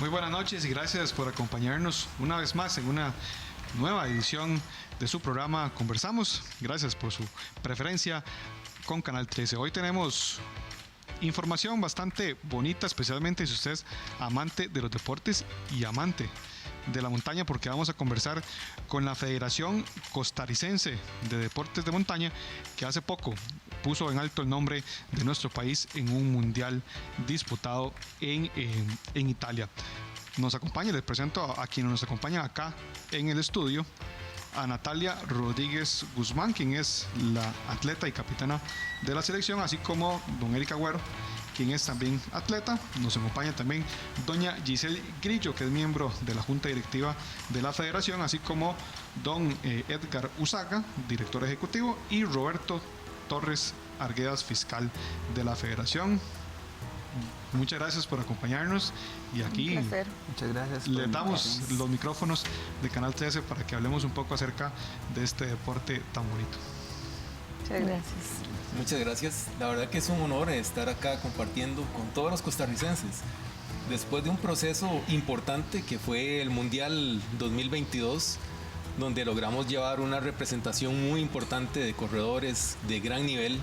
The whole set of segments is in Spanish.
Muy buenas noches y gracias por acompañarnos una vez más en una nueva edición de su programa Conversamos. Gracias por su preferencia con Canal 13. Hoy tenemos información bastante bonita, especialmente si usted es amante de los deportes y amante de la montaña, porque vamos a conversar con la Federación Costarricense de Deportes de Montaña, que hace poco puso en alto el nombre de nuestro país en un mundial disputado en Italia. Nos acompaña, les presento a quienes nos acompañan acá en el estudio, a Natalia Rodríguez Guzmán, quien es la atleta y capitana de la selección, así como don Eric Agüero, quien es también atleta. Nos acompaña también doña Giselle Grillo, que es miembro de la Junta Directiva de la Federación, así como don Edgar Usaga, director ejecutivo, y Roberto Torres Arguedas, fiscal de la Federación. Muchas gracias por acompañarnos y aquí muchas gracias. Le damos los micrófonos de Canal 13 para que hablemos un poco acerca de este deporte tan bonito. Muchas gracias. Muchas gracias. La verdad que es un honor estar acá compartiendo con todos los costarricenses. Después de un proceso importante que fue el Mundial 2022, donde logramos llevar una representación muy importante de corredores de gran nivel.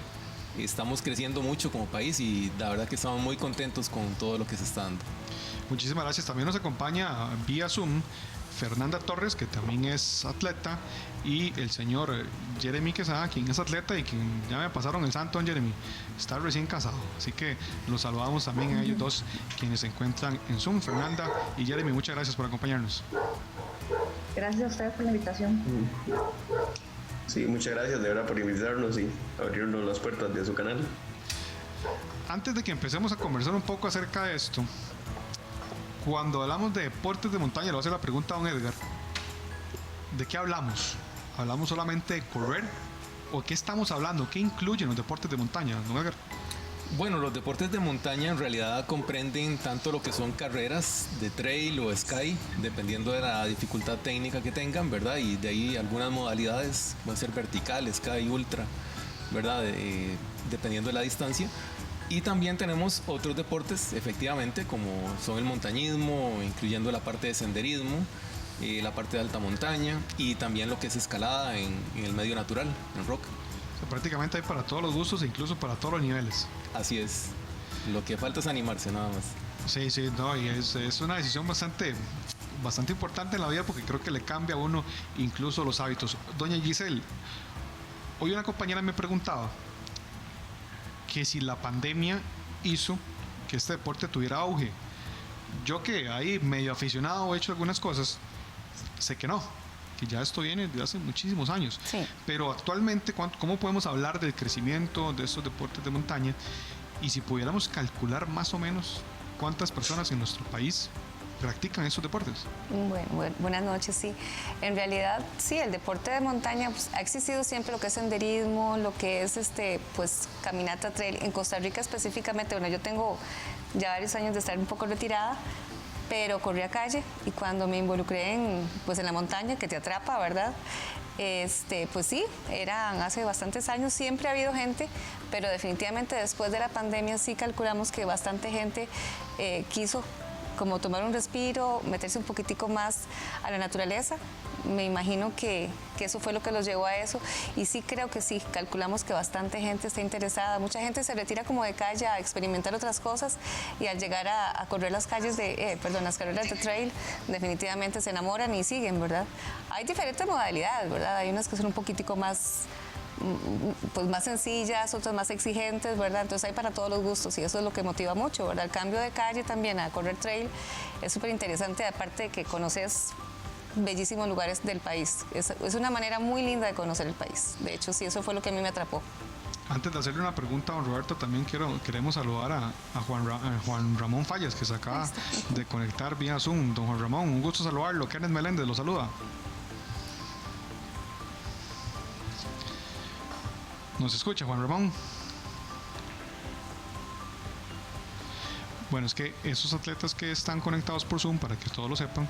Estamos creciendo mucho como país y la verdad que estamos muy contentos con todo lo que se está dando. Muchísimas gracias. También nos acompaña vía Zoom Fernanda Torres, que también es atleta, y el señor Jeremy Quesada, quien es atleta y quien ya me pasaron el santo, don Jeremy, está recién casado. Así que los saludamos también a ellos dos, quienes se encuentran en Zoom. Fernanda y Jeremy, muchas gracias por acompañarnos. Gracias a ustedes por la invitación. Sí, muchas gracias de verdad por invitarnos y abrirnos las puertas de su canal. Antes de que empecemos a conversar un poco acerca de esto, cuando hablamos de deportes de montaña, le voy a hacer la pregunta a don Edgar: ¿de qué hablamos? ¿Hablamos solamente de correr? ¿O qué estamos hablando? ¿Qué incluyen los deportes de montaña, don Edgar? Bueno, los deportes de montaña en realidad comprenden tanto lo que son carreras de trail o sky, dependiendo de la dificultad técnica que tengan, ¿verdad? Y de ahí algunas modalidades, puede ser vertical, sky, ultra, ¿verdad? Dependiendo de la distancia. Y también tenemos otros deportes, efectivamente, como son el montañismo, incluyendo la parte de senderismo, la parte de alta montaña y también lo que es escalada en el medio natural, en roca. Prácticamente hay para todos los gustos e incluso para todos los niveles. Así es. Lo que falta es animarse, nada más. Sí, sí, no, y es una decisión bastante importante en la vida, porque creo que le cambia a uno incluso los hábitos. Doña Giselle, hoy una compañera me preguntaba que si la pandemia hizo que este deporte tuviera auge. Yo, que ahí medio aficionado, he hecho algunas cosas, sé que no, que ya esto viene desde hace muchísimos años. Sí. Pero actualmente, ¿cómo podemos hablar del crecimiento de estos deportes de montaña? Y si pudiéramos calcular más o menos cuántas personas en nuestro país practican estos deportes. Bueno, buenas noches, sí. En realidad, sí, el deporte de montaña, pues, ha existido siempre lo que es senderismo, lo que es pues caminata trail. En Costa Rica específicamente, bueno, yo tengo ya varios años de estar un poco retirada, pero corrí a calle, y cuando me involucré en la montaña, que te atrapa, ¿verdad? Pues sí, eran hace bastantes años, siempre ha habido gente, pero definitivamente después de la pandemia sí calculamos que bastante gente quiso como tomar un respiro, meterse un poquitico más a la naturaleza. Me imagino que eso fue lo que los llevó a eso, y sí creo que sí, calculamos que bastante gente está interesada. Mucha gente se retira como de calle a experimentar otras cosas, y al llegar a correr las carreras de trail, definitivamente se enamoran y siguen, ¿verdad? Hay diferentes modalidades, ¿verdad? Hay unas que son un poquitico más sencillas, otras más exigentes, ¿verdad? Entonces hay para todos los gustos, y eso es lo que motiva mucho, ¿verdad? El cambio de calle también a correr trail es súper interesante, aparte de que conoces bellísimos lugares del país. Es una manera muy linda de conocer el país. De hecho, sí, eso fue lo que a mí me atrapó. Antes de hacerle una pregunta a don Roberto, también queremos saludar a Juan Ramón Fallas, que se acaba de conectar vía Zoom. Don Juan Ramón, un gusto saludarlo. Kenneth Meléndez lo saluda. ¿Nos escucha, Juan Ramón? Bueno, es que esos atletas que están conectados por Zoom, para que todos lo sepan,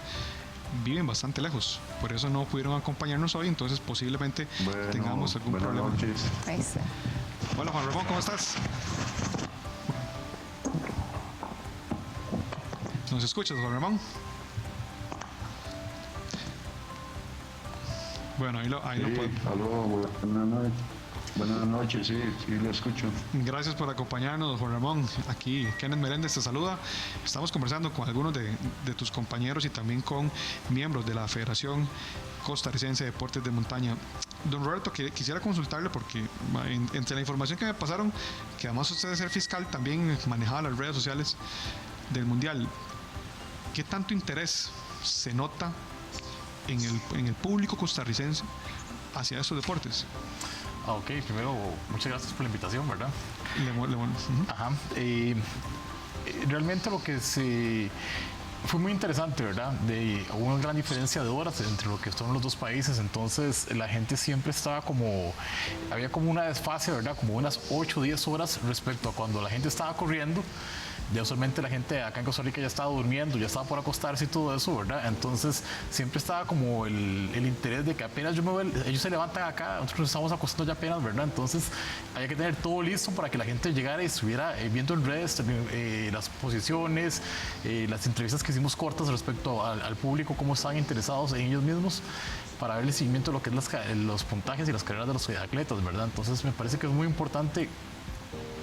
viven bastante lejos, por eso no pudieron acompañarnos hoy, entonces posiblemente tengamos algún problema. Noches. Ahí está. Hola Juan Ramón, ¿cómo estás? ¿Nos escuchas, Juan Ramón? Bueno, ahí lo podemos. Aló, buenas noches, sí, lo escucho. Gracias por acompañarnos, Juan Ramón. Aquí Kenneth Meléndez te saluda. Estamos conversando con algunos de tus compañeros y también con miembros de la Federación Costarricense de Deportes de Montaña. Don Roberto, quisiera consultarle porque entre la información que me pasaron, que además usted de ser fiscal también manejaba las redes sociales del Mundial, ¿qué tanto interés se nota en el público costarricense hacia estos deportes? Ok, primero, muchas gracias por la invitación, ¿verdad? Ajá. Realmente lo que fue muy interesante, ¿verdad? Hubo una gran diferencia de horas entre lo que son los dos países, entonces la gente siempre estaba había como una desfase, ¿verdad? Como unas 8 o 10 horas respecto a cuando la gente estaba corriendo. Ya usualmente la gente acá en Costa Rica ya estaba durmiendo, ya estaba por acostarse y todo eso, ¿verdad? Entonces siempre estaba como el interés de que apenas ellos se levantan acá, nosotros nos estamos acostando ya apenas, ¿verdad? Entonces había que tener todo listo para que la gente llegara y estuviera viendo en redes las posiciones, las entrevistas que hicimos cortas respecto al público, cómo estaban interesados en ellos mismos, para ver el seguimiento de lo que es los puntajes y las carreras de los atletas, ¿verdad? Entonces me parece que es muy importante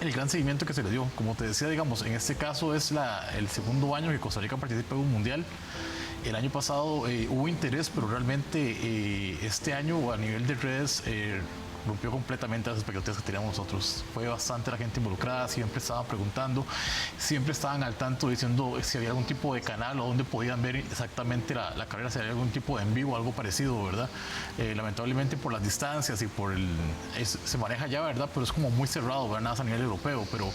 el gran seguimiento que se le dio. Como te decía, digamos, en este caso es el segundo año que Costa Rica participa en un mundial. El año pasado hubo interés, pero realmente este año a nivel de redes rompió completamente las expectativas que teníamos nosotros. Fue bastante la gente involucrada, siempre estaban preguntando, siempre estaban al tanto diciendo si había algún tipo de canal o dónde podían ver exactamente la carrera, si había algún tipo de en vivo, algo parecido, ¿verdad? Lamentablemente por las distancias y se maneja ya, ¿verdad? Pero es como muy cerrado, ¿verdad? Nada más a nivel europeo, pero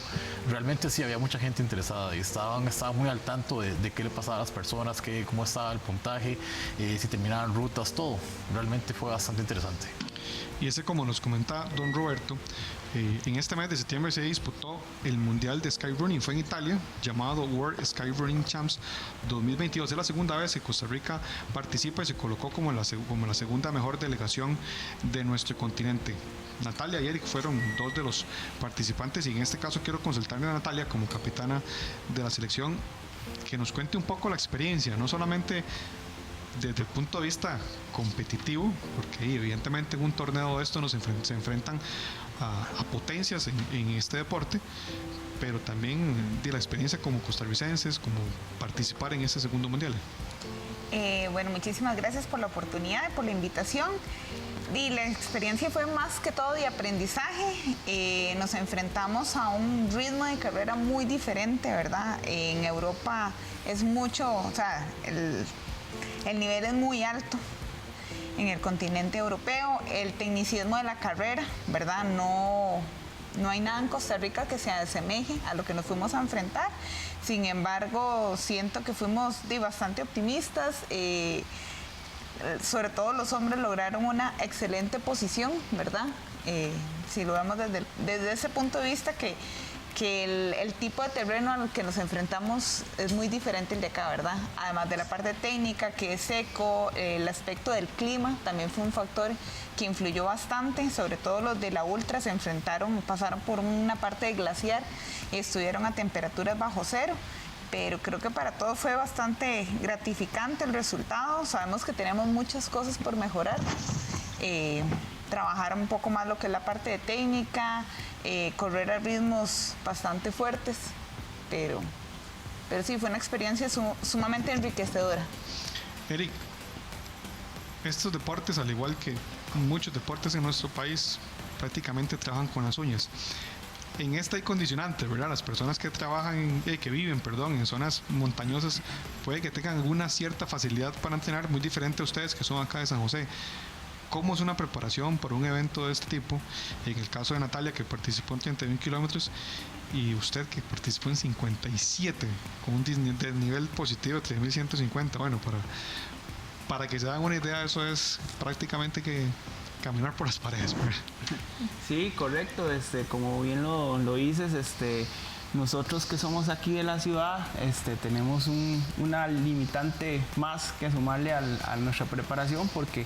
realmente sí había mucha gente interesada y estaban muy al tanto de qué le pasaba a las personas, cómo estaba el puntaje, si terminaban rutas, todo. Realmente fue bastante interesante. Y como nos comenta don Roberto, en este mes de septiembre se disputó el Mundial de Skyrunning, fue en Italia, llamado World Skyrunning Champs 2022. Es la segunda vez que Costa Rica participa y se colocó como la segunda mejor delegación de nuestro continente. Natalia y Eric fueron dos de los participantes y en este caso quiero consultarle a Natalia como capitana de la selección que nos cuente un poco la experiencia, no solamente desde el punto de vista competitivo, porque evidentemente en un torneo de esto se enfrentan a potencias en este deporte, pero también de la experiencia como costarricenses, como participar en este segundo mundial. Bueno, muchísimas gracias por la oportunidad, por la invitación. Y la experiencia fue más que todo de aprendizaje. Nos enfrentamos a un ritmo de carrera muy diferente, ¿verdad? En Europa es mucho, o sea, el nivel es muy alto en el continente europeo, el tecnicismo de la carrera, ¿verdad? No hay nada en Costa Rica que se asemeje a lo que nos fuimos a enfrentar. Sin embargo, siento que fuimos bastante optimistas. Sobre todo los hombres lograron una excelente posición, ¿verdad? Si lo vemos desde ese punto de vista que el tipo de terreno al que nos enfrentamos es muy diferente el de acá, ¿verdad? Además de la parte técnica, que es seco, el aspecto del clima también fue un factor que influyó bastante, sobre todo los de la ultra pasaron por una parte de glaciar y estuvieron a temperaturas bajo cero, pero creo que para todos fue bastante gratificante el resultado. Sabemos que tenemos muchas cosas por mejorar. Trabajar un poco más lo que es la parte de técnica, correr a ritmos bastante fuertes, pero sí, fue una experiencia sumamente enriquecedora. Eric, estos deportes, al igual que muchos deportes en nuestro país, prácticamente trabajan con las uñas. En esta hay condicionantes, ¿verdad? Las personas que viven en zonas montañosas puede que tengan alguna cierta facilidad para entrenar, muy diferente a ustedes que son acá de San José. ¿Cómo es una preparación para un evento de este tipo? En el caso de Natalia, que participó en 31 kilómetros, y usted que participó en 57, con un nivel positivo de 3.150. Bueno, para que se hagan una idea, eso es prácticamente que caminar por las paredes, ¿verdad? Sí, correcto. Como bien lo dices, nosotros que somos aquí de la ciudad, tenemos una limitante más que sumarle a nuestra preparación, porque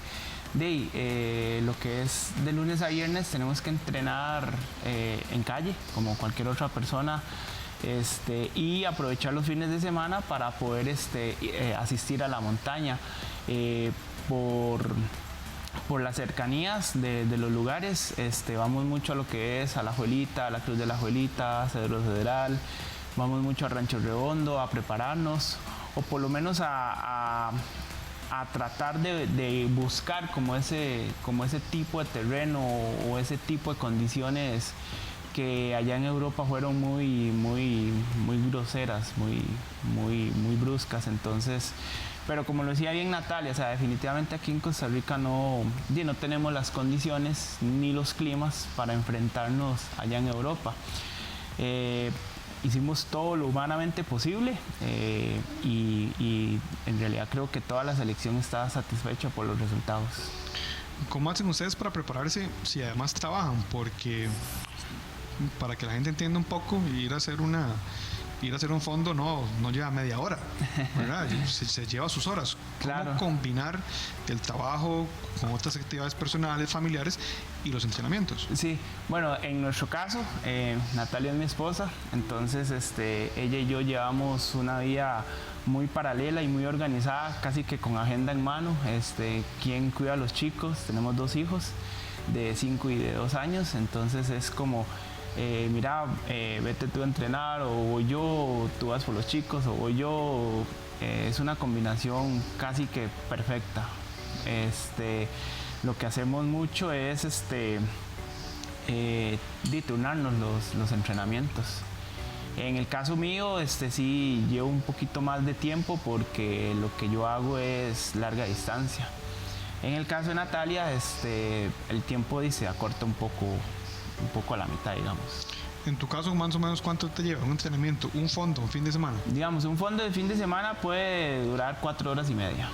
lo que es de lunes a viernes tenemos que entrenar en calle, como cualquier otra persona. y aprovechar los fines de semana para poder asistir a la montaña. Por las cercanías de los lugares, vamos mucho a lo que es a La Juelita, a la Cruz de la Juelita, a Cedro Federal, vamos mucho a Rancho Redondo a prepararnos, o por lo menos a tratar de buscar como ese tipo de terreno o ese tipo de condiciones que allá en Europa fueron muy groseras, muy bruscas. Entonces, pero como lo decía bien Natalia, o sea, definitivamente aquí en Costa Rica no tenemos las condiciones ni los climas para enfrentarnos allá en Europa. Hicimos todo lo humanamente posible y en realidad creo que toda la selección está satisfecha por los resultados. ¿Cómo hacen ustedes para prepararse si además trabajan? Porque para que la gente entienda un poco, ir a hacer un fondo no lleva media hora, ¿verdad? se lleva sus horas. ¿Cómo Claro. combinar el trabajo con otras actividades personales, familiares y los entrenamientos? Sí, bueno, en nuestro caso, Natalia es mi esposa, entonces ella y yo llevamos una vida muy paralela y muy organizada, casi que con agenda en mano. ¿Quién cuida a los chicos? Tenemos 2 hijos de 5 y de 2 años, entonces es como, mira, vete tú a entrenar, o voy yo, o tú vas por los chicos, o voy yo. Es una combinación casi que perfecta. Lo que hacemos mucho es turnarnos los entrenamientos. En el caso mío, sí llevo un poquito más de tiempo porque lo que yo hago es larga distancia. En el caso de Natalia, el tiempo se acorta un poco a la mitad, digamos. En tu caso, más o menos, ¿cuánto te lleva un entrenamiento, un fondo, un fin de semana? Digamos, un fondo de fin de semana puede durar 4 horas y media.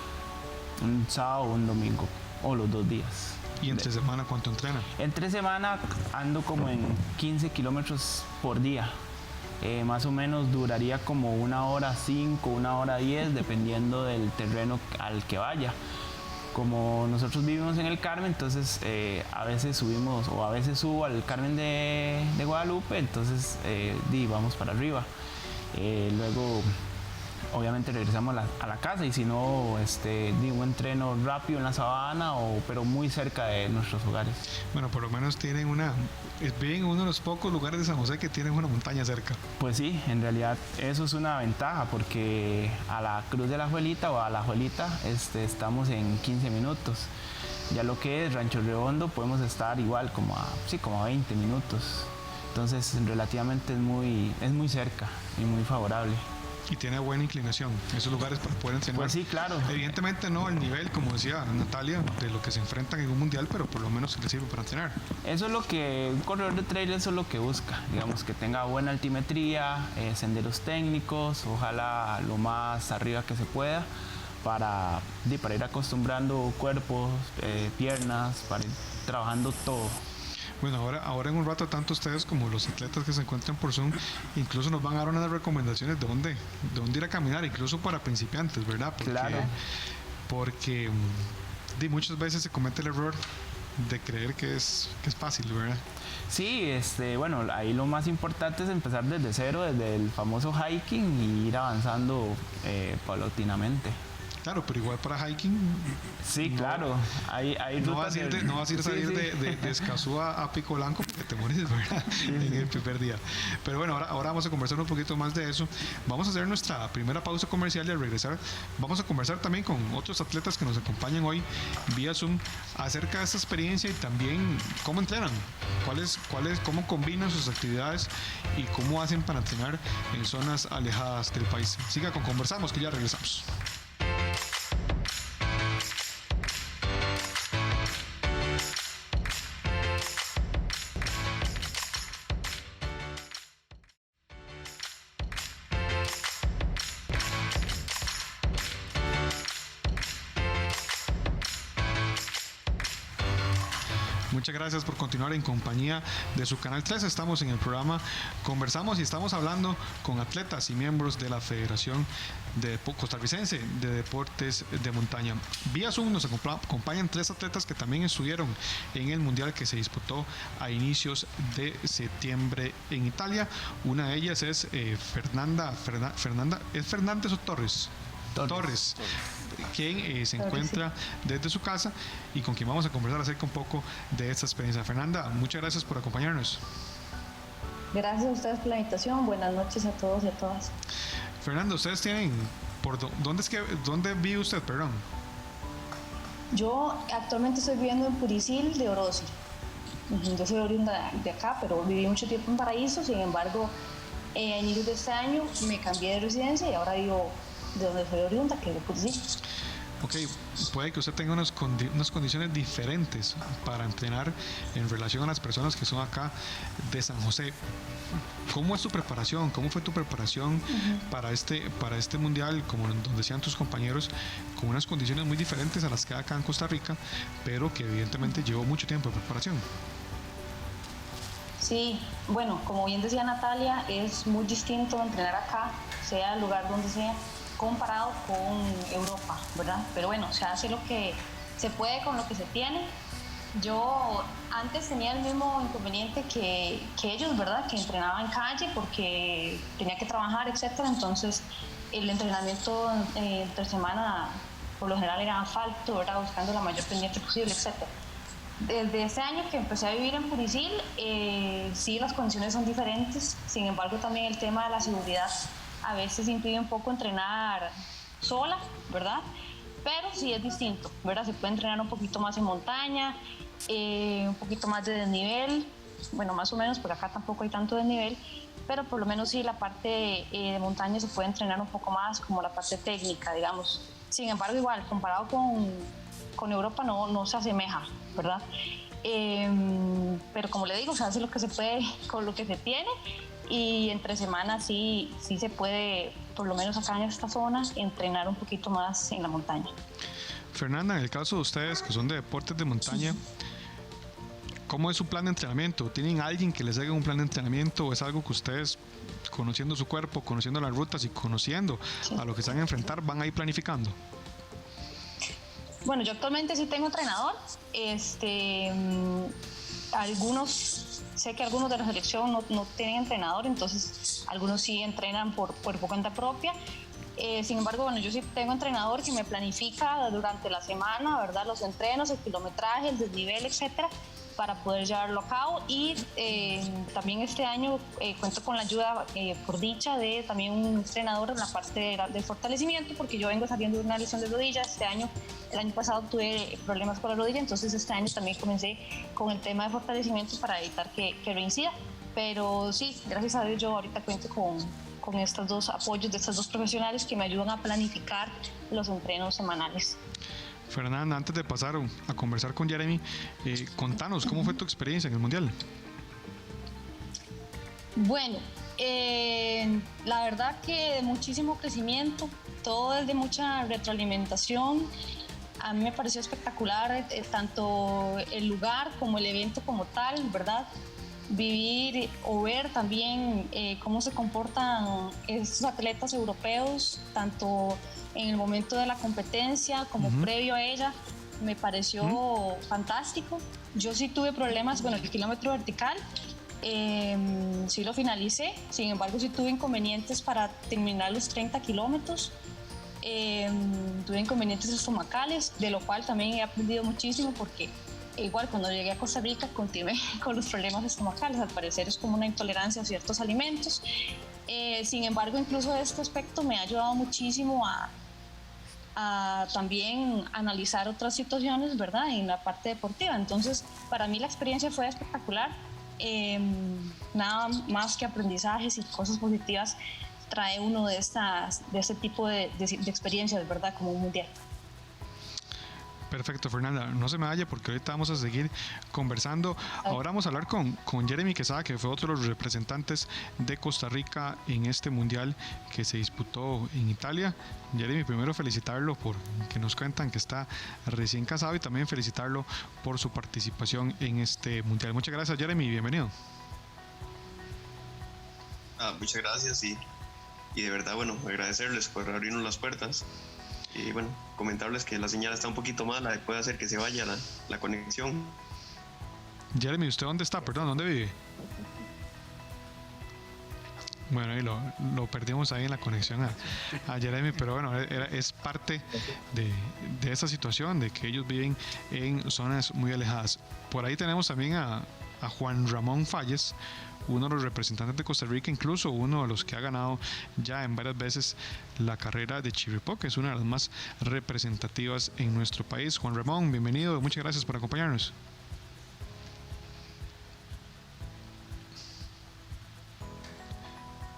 Un sábado o un domingo, o los 2 días. ¿Y entre semana cuánto entrena? Entre semana ando como en 15 kilómetros por día. Más o menos duraría como 1 hora 5, 1 hora 10, dependiendo del terreno al que vaya. Como nosotros vivimos en el Carmen, entonces a veces subimos, o a veces subo al Carmen de Guadalupe, entonces vamos para arriba. Luego, obviamente regresamos a la casa, y si no, un entreno rápido en la sabana, pero muy cerca de nuestros hogares. Bueno, por lo menos tienen viven en uno de los pocos lugares de San José que tienen una montaña cerca. Pues sí, en realidad eso es una ventaja, porque a la Cruz de la Juelita o a la Juelita estamos en 15 minutos. Ya lo que es Rancho Redondo podemos estar igual como a 20 minutos. Entonces relativamente es muy cerca y muy favorable. Y tiene buena inclinación esos lugares para poder entrenar. Pues sí, claro. Evidentemente no el nivel, como decía Natalia, de lo que se enfrentan en un mundial, pero por lo menos les sirve para entrenar. Eso es lo que un corredor de trail, eso es lo que busca, digamos, que tenga buena altimetría, senderos técnicos, ojalá lo más arriba que se pueda, para ir acostumbrando cuerpos, piernas, para ir trabajando todo. Bueno, ahora en un rato, tanto ustedes como los atletas que se encuentran por Zoom, incluso nos van a dar unas recomendaciones de dónde ir a caminar, incluso para principiantes, ¿verdad? Claro. Porque muchas veces se comete el error de creer que es fácil, ¿verdad? Sí, bueno, ahí lo más importante es empezar desde cero, desde el famoso hiking, y ir avanzando paulatinamente. Claro, pero igual para hiking. Sí, claro. Hay no vas a ir de Escazú a Pico Blanco porque te morís, ¿verdad? En el primer día. Pero bueno, ahora vamos a conversar un poquito más de eso. Vamos a hacer nuestra primera pausa comercial, y al regresar vamos a conversar también con otros atletas que nos acompañan hoy vía Zoom acerca de esta experiencia y también cómo entrenan, cómo combinan sus actividades y cómo hacen para entrenar en zonas alejadas del país. Siga con Conversamos, que ya regresamos. Muchas gracias por continuar en compañía de su Canal 13. Estamos en el programa Conversamos y estamos hablando con atletas y miembros de la Federación Costarricense de Deportes de Montaña. Vía Zoom nos acompañan 3 atletas que también estuvieron en el Mundial que se disputó a inicios de septiembre en Italia. Una de ellas es ¿es Fernández o Torres? Torres, quien se encuentra desde su casa y con quien vamos a conversar acerca un poco de esta experiencia. Fernanda, muchas gracias por acompañarnos. Gracias a ustedes por la invitación. Buenas noches a todos y a todas. Fernanda, ustedes tienen, ¿dónde vive usted, perdón? Yo actualmente estoy viviendo en Purisil de Orosi. Yo soy oriunda de acá, pero viví mucho tiempo en Paraíso. Sin embargo, a inicios de este año me cambié de residencia y ahora vivo de donde soy oriunda, que es de Purisil. Ok, puede que usted tenga unas condiciones diferentes para entrenar en relación a las personas que son acá de San José. ¿Cómo es tu preparación? ¿Cómo fue tu preparación para este mundial, como decían tus compañeros, con unas condiciones muy diferentes a las que hay acá en Costa Rica, pero que evidentemente llevó mucho tiempo de preparación? Sí, bueno, como bien decía Natalia, es muy distinto entrenar acá, sea el lugar donde sea, comparado con Europa, ¿verdad? Pero bueno, se hace lo que se puede con lo que se tiene. Yo antes tenía el mismo inconveniente que ellos, ¿verdad? Que entrenaba en calle porque tenía que trabajar, etcétera. Entonces, el entrenamiento entre semana, por lo general, era asfalto, ¿verdad? Buscando la mayor pendiente posible, etcétera. Desde ese año que empecé a vivir en Purisil, sí, las condiciones son diferentes. Sin embargo, también el tema de la seguridad a veces impide un poco entrenar sola, ¿verdad? Pero sí es distinto, ¿verdad? Se puede entrenar un poquito más en montaña, un poquito más de desnivel, bueno, más o menos, porque acá tampoco hay tanto desnivel, pero por lo menos sí la parte de montaña se puede entrenar un poco más, como la parte técnica, digamos. Sin embargo, igual, comparado con Europa no se asemeja, ¿verdad? Pero como le digo, se hace lo que se puede con lo que se tiene. Y entre semanas sí se puede, por lo menos acá en esta zona, entrenar un poquito más en la montaña. Fernanda, en el caso de ustedes que son de deportes de montaña, ¿cómo es su plan de entrenamiento? ¿Tienen alguien que les haga un plan de entrenamiento o es algo que ustedes, conociendo su cuerpo, conociendo las rutas y conociendo a lo que se van a enfrentar, van a ir planificando? Bueno, yo actualmente sí tengo entrenador. Sé que algunos de la selección no tienen entrenador, entonces algunos sí entrenan por cuenta propia. Sin embargo, bueno, yo sí tengo entrenador que me planifica durante la semana, ¿verdad? Los entrenos, el kilometraje, el desnivel, etcétera, para poder llevarlo a cabo. Y también este año cuento con la ayuda, por dicha, de también un entrenador en la parte del fortalecimiento, porque yo vengo saliendo de una lesión de rodilla. El año pasado tuve problemas con la rodilla, entonces este año también comencé con el tema de fortalecimiento para evitar que reincida. Pero sí, gracias a Dios yo ahorita cuento con estos dos apoyos de estos dos profesionales que me ayudan a planificar los entrenos semanales. Fernanda, antes de pasar a conversar con Jeremy, contanos, ¿cómo fue tu experiencia en el Mundial? Bueno, la verdad que de muchísimo crecimiento, todo es de mucha retroalimentación. A mí me pareció espectacular tanto el lugar como el evento como tal, ¿verdad? Vivir o ver también cómo se comportan estos atletas europeos, tanto en el momento de la competencia como previo a ella, me pareció fantástico. Yo sí tuve problemas, bueno, el kilómetro vertical, sí lo finalicé, sin embargo sí tuve inconvenientes para terminar los 30 kilómetros. Tuve inconvenientes estomacales, de lo cual también he aprendido muchísimo porque igual cuando llegué a Costa Rica continué con los problemas estomacales. Al parecer es como una intolerancia a ciertos alimentos. Sin embargo, incluso este aspecto me ha ayudado muchísimo a también analizar otras situaciones, ¿verdad? En la parte deportiva. Entonces, para mí la experiencia fue espectacular. Nada más que aprendizajes y cosas positivas trae uno de este tipo de experiencias, ¿verdad? Como un mundial. Perfecto, Fernanda. No se me vaya porque ahorita vamos a seguir conversando. Ahora vamos a hablar con Jeremy Quesada, que fue otro de los representantes de Costa Rica en este mundial que se disputó en Italia. Jeremy, primero felicitarlo por que nos cuentan que está recién casado y también felicitarlo por su participación en este mundial. Muchas gracias, Jeremy, bienvenido. Muchas gracias y de verdad, bueno, agradecerles por abrirnos las puertas. Y bueno, comentarles que la señal está un poquito mala y puede hacer que se vaya la conexión. Jeremy, ¿usted dónde está? Perdón, ¿dónde vive? Bueno, ahí lo perdimos ahí en la conexión a Jeremy, pero bueno, es parte de esa situación, de que ellos viven en zonas muy alejadas. Por ahí tenemos también a Juan Ramón Falles, uno de los representantes de Costa Rica, incluso uno de los que ha ganado ya en varias veces la carrera de Chirripó, que es una de las más representativas en nuestro país. Juan Ramón, bienvenido, muchas gracias por acompañarnos.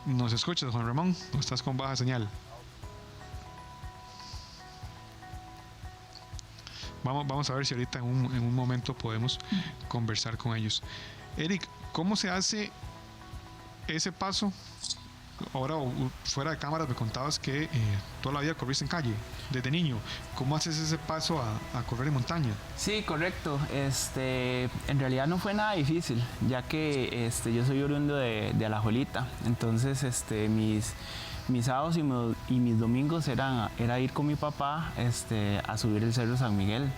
¿Nos escuchas, Juan Ramón? ¿O estás con baja señal? Vamos a ver si ahorita en un momento podemos conversar con ellos. Eric, ¿cómo se hace ese paso? Ahora, fuera de cámara, me contabas que toda la vida corriste en calle, desde niño. ¿Cómo haces ese paso a correr en montaña? Sí, correcto. En realidad no fue nada difícil, ya que yo soy oriundo de Alajuelita. Entonces, mis sábados y mis domingos era ir con mi papá a subir el Cerro San Miguel.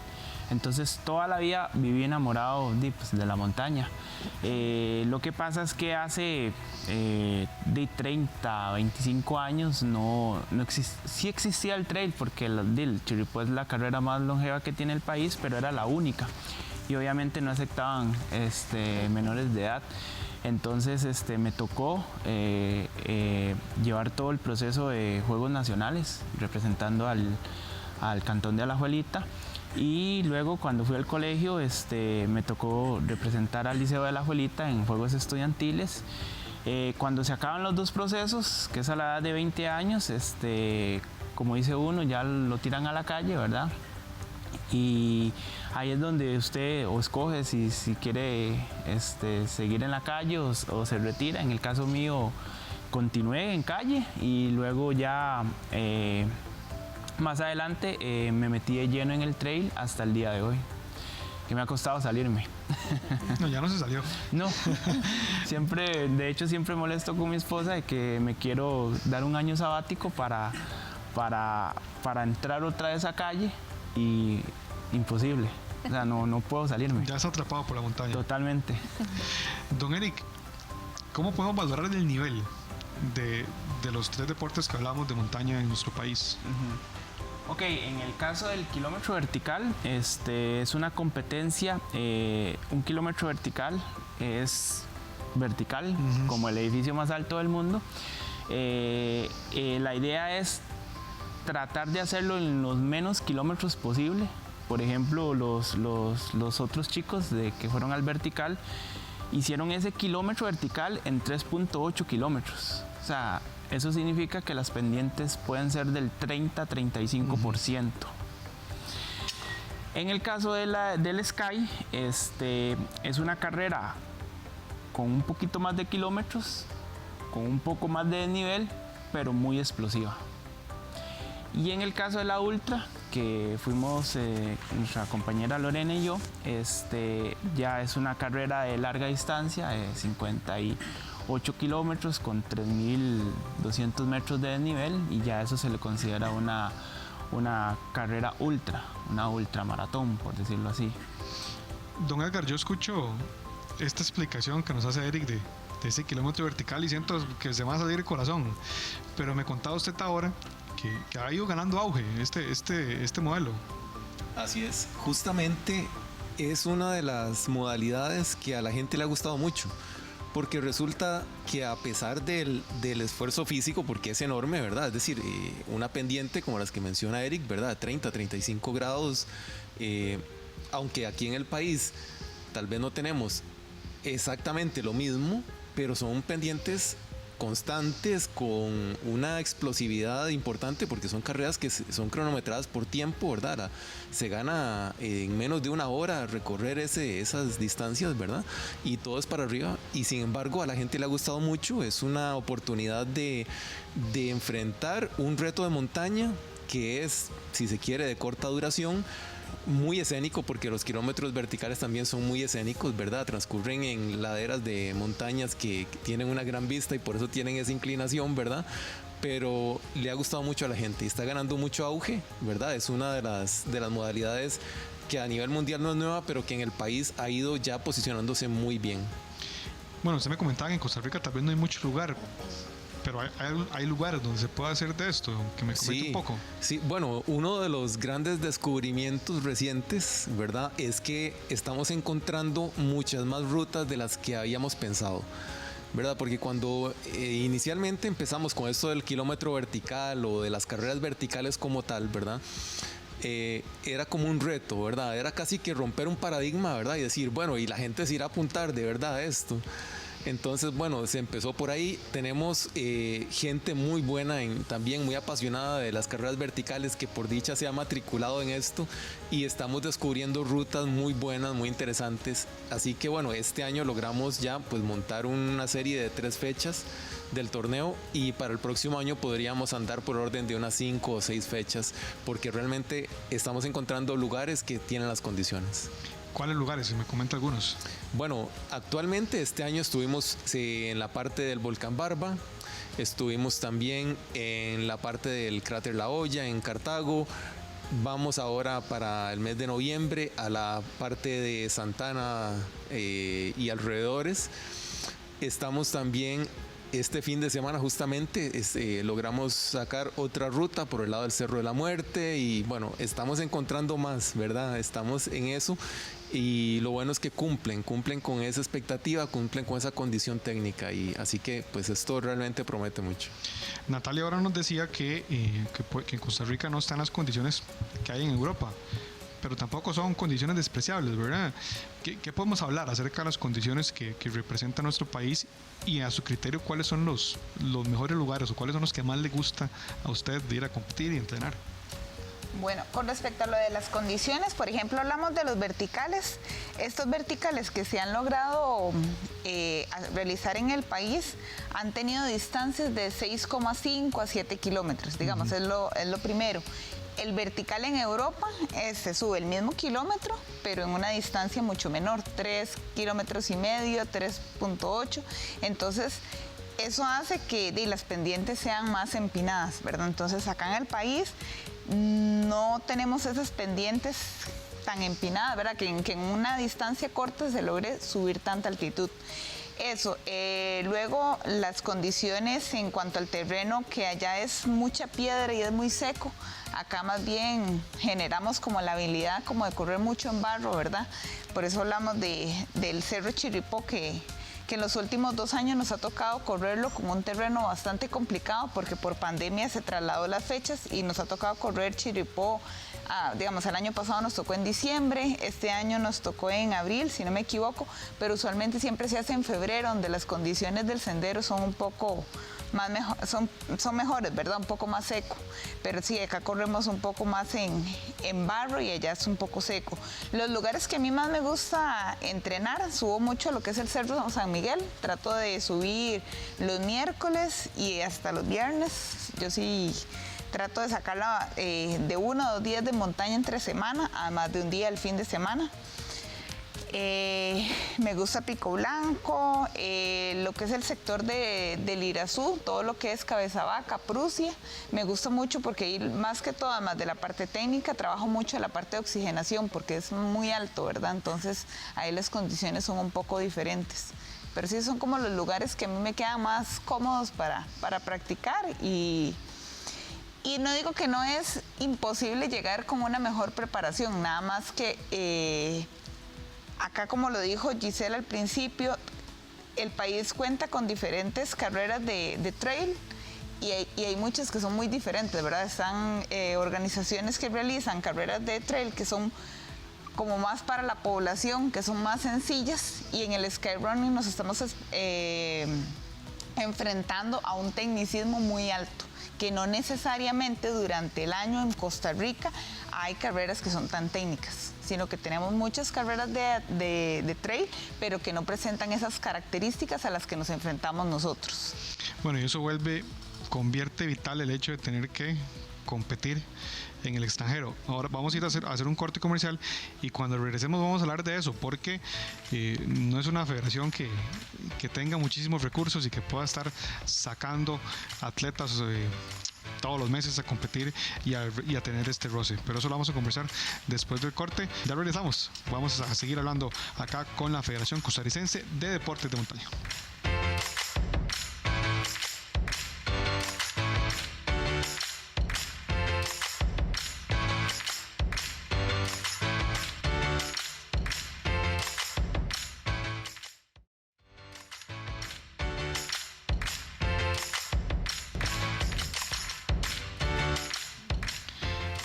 Entonces toda la vida viví enamorado de la montaña. Lo que pasa es que hace de 30 a 25 años sí existía el trail, porque el Chirripó es la carrera más longeva que tiene el país, pero era la única. Y obviamente no aceptaban menores de edad. Entonces me tocó llevar todo el proceso de Juegos Nacionales, representando al cantón de Alajuelita. Y luego cuando fui al colegio me tocó representar al Liceo de Alajuelita en Juegos Estudiantiles. Cuando se acaban los dos procesos, que es a la edad de 20 años, como dice uno, ya lo tiran a la calle, ¿verdad? Y ahí es donde usted o escoge si quiere seguir en la calle o se retira. En el caso mío, continué en calle y luego ya más adelante me metí de lleno en el trail hasta el día de hoy, que me ha costado salirme. No, ya no se salió. No, de hecho siempre molesto con mi esposa de que me quiero dar un año sabático para entrar otra vez a calle y imposible. O sea, no puedo salirme. Ya está atrapado por la montaña. Totalmente. Don Eric, ¿cómo podemos valorar el nivel de los tres deportes que hablamos de montaña en nuestro país? Ok, en el caso del kilómetro vertical, es una competencia. Un kilómetro vertical es vertical, como el edificio más alto del mundo. La idea es tratar de hacerlo en los menos kilómetros posible. Por ejemplo, los otros chicos que fueron al vertical hicieron ese kilómetro vertical en 3.8 kilómetros. O sea, eso significa que las pendientes pueden ser del 30-35%. En el caso del Sky, es una carrera con un poquito más de kilómetros, con un poco más de desnivel, pero muy explosiva. Y en el caso de la Ultra, que fuimos nuestra compañera Lorena y yo, ya es una carrera de larga distancia, de 58 kilómetros con 3.200 metros de desnivel, y ya eso se le considera una carrera ultra, una ultramaratón, por decirlo así. Don Edgar, yo escucho esta explicación que nos hace Eric de ese kilómetro vertical y siento que se me va a salir el corazón, pero me contaba usted ahora que ha ido ganando auge este modelo. Así es, justamente es una de las modalidades que a la gente le ha gustado mucho, porque resulta que a pesar del esfuerzo físico, porque es enorme, ¿verdad? Es decir, una pendiente como las que menciona Eric, ¿verdad? 30, 35 grados, aunque aquí en el país tal vez no tenemos exactamente lo mismo, pero son pendientes constantes, con una explosividad importante, porque son carreras que son cronometradas por tiempo, ¿verdad? Se gana en menos de una hora recorrer esas distancias, ¿verdad? Y todo es para arriba, y sin embargo a la gente le ha gustado mucho. Es una oportunidad de enfrentar un reto de montaña que es, si se quiere, de corta duración, muy escénico, porque los kilómetros verticales también son muy escénicos, ¿verdad? Transcurren en laderas de montañas que tienen una gran vista y por eso tienen esa inclinación, ¿verdad? Pero le ha gustado mucho a la gente y está ganando mucho auge, ¿verdad? Es una de las modalidades que a nivel mundial no es nueva, pero que en el país ha ido ya posicionándose muy bien. Bueno, usted me comentaba que en Costa Rica tal vez no hay mucho lugar, pero hay lugares donde se puede hacer de esto, que me comente un poco. Sí, bueno, uno de los grandes descubrimientos recientes, ¿verdad?, es que estamos encontrando muchas más rutas de las que habíamos pensado, ¿verdad? Porque cuando inicialmente empezamos con esto del kilómetro vertical o de las carreras verticales como tal, ¿verdad?, era como un reto, ¿verdad? Era casi que romper un paradigma, ¿verdad? Y decir, bueno, y la gente se irá a apuntar de verdad a esto. Entonces, bueno, se empezó por ahí. Tenemos gente muy buena, también muy apasionada de las carreras verticales, que por dicha se ha matriculado en esto, y estamos descubriendo rutas muy buenas, muy interesantes. Así que bueno, este año logramos ya pues montar una serie de 3 fechas del torneo, y para el próximo año podríamos andar por orden de unas 5 o 6 fechas, porque realmente estamos encontrando lugares que tienen las condiciones. ¿Cuáles lugares? Si me comenta algunos. Bueno, actualmente este año estuvimos en la parte del volcán Barba, estuvimos también en la parte del cráter La Hoya en Cartago. Vamos ahora para el mes de noviembre a la parte de Santana y alrededores. Estamos también este fin de semana justamente logramos sacar otra ruta por el lado del Cerro de la Muerte, y bueno, estamos encontrando más, ¿verdad? Estamos en eso, y lo bueno es que cumplen con esa expectativa, cumplen con esa condición técnica, y así que pues esto realmente promete mucho. Natalia ahora nos decía que en Costa Rica no están las condiciones que hay en Europa, pero tampoco son condiciones despreciables, ¿verdad? ¿Qué podemos hablar acerca de las condiciones que representa nuestro país, y a su criterio cuáles son los mejores lugares o cuáles son los que más le gusta a usted de ir a competir y entrenar? Bueno, con respecto a lo de las condiciones, por ejemplo, hablamos de los verticales. Estos verticales que se han logrado realizar en el país han tenido distancias de 6,5 a 7 kilómetros, digamos, es lo primero. El vertical en Europa se sube el mismo kilómetro, pero en una distancia mucho menor, 3,5 kilómetros, 3,8. Entonces, eso hace que las pendientes sean más empinadas, ¿verdad? Entonces, acá en el país no tenemos esas pendientes tan empinadas, ¿verdad? Que en una distancia corta se logre subir tanta altitud. Eso, luego las condiciones en cuanto al terreno, que allá es mucha piedra y es muy seco. Acá más bien generamos como la habilidad como de correr mucho en barro, ¿verdad? Por eso hablamos del Cerro Chirripó, que en los últimos 2 años nos ha tocado correrlo con un terreno bastante complicado, porque por pandemia se trasladó las fechas y nos ha tocado correr Chirripó. Digamos, el año pasado nos tocó en diciembre, este año nos tocó en abril, si no me equivoco, pero usualmente siempre se hace en febrero, donde las condiciones del sendero son un poco más son mejores, ¿verdad? Un poco más seco. Pero sí, acá corremos un poco más en barro y allá es un poco seco. Los lugares que a mí más me gusta entrenar, subo mucho a lo que es el Cerro San Miguel. Trato de subir los miércoles y hasta los viernes. Yo sí trato de sacarla de 1 o 2 días de montaña entre semana, además de un día el fin de semana. Me gusta Pico Blanco, lo que es el sector del Irazú, todo lo que es Cabeza Vaca, Prusia, me gusta mucho porque ahí, más que todo, además de la parte técnica, trabajo mucho en la parte de oxigenación porque es muy alto, ¿verdad? Entonces ahí las condiciones son un poco diferentes. Pero sí son como los lugares que a mí me quedan más cómodos para practicar, y no digo que no es imposible llegar con una mejor preparación, nada más que acá, como lo dijo Giselle al principio, el país cuenta con diferentes carreras de trail, y hay muchas que son muy diferentes, ¿verdad? Están organizaciones que realizan carreras de trail que son como más para la población, que son más sencillas, y en el Skyrunning nos estamos enfrentando a un tecnicismo muy alto, que no necesariamente durante el año en Costa Rica hay carreras que son tan técnicas, sino que tenemos muchas carreras de trail, pero que no presentan esas características a las que nos enfrentamos nosotros. Bueno, y eso convierte vital el hecho de tener que competir en el extranjero. Ahora vamos a ir a hacer un corte comercial y cuando regresemos vamos a hablar de eso, porque no es una federación que tenga muchísimos recursos y que pueda estar sacando atletas todos los meses a competir y a tener este roce. Pero eso lo vamos a conversar después del corte. Ya regresamos. Vamos a seguir hablando acá con la Federación Costarricense de Deportes de Montaña.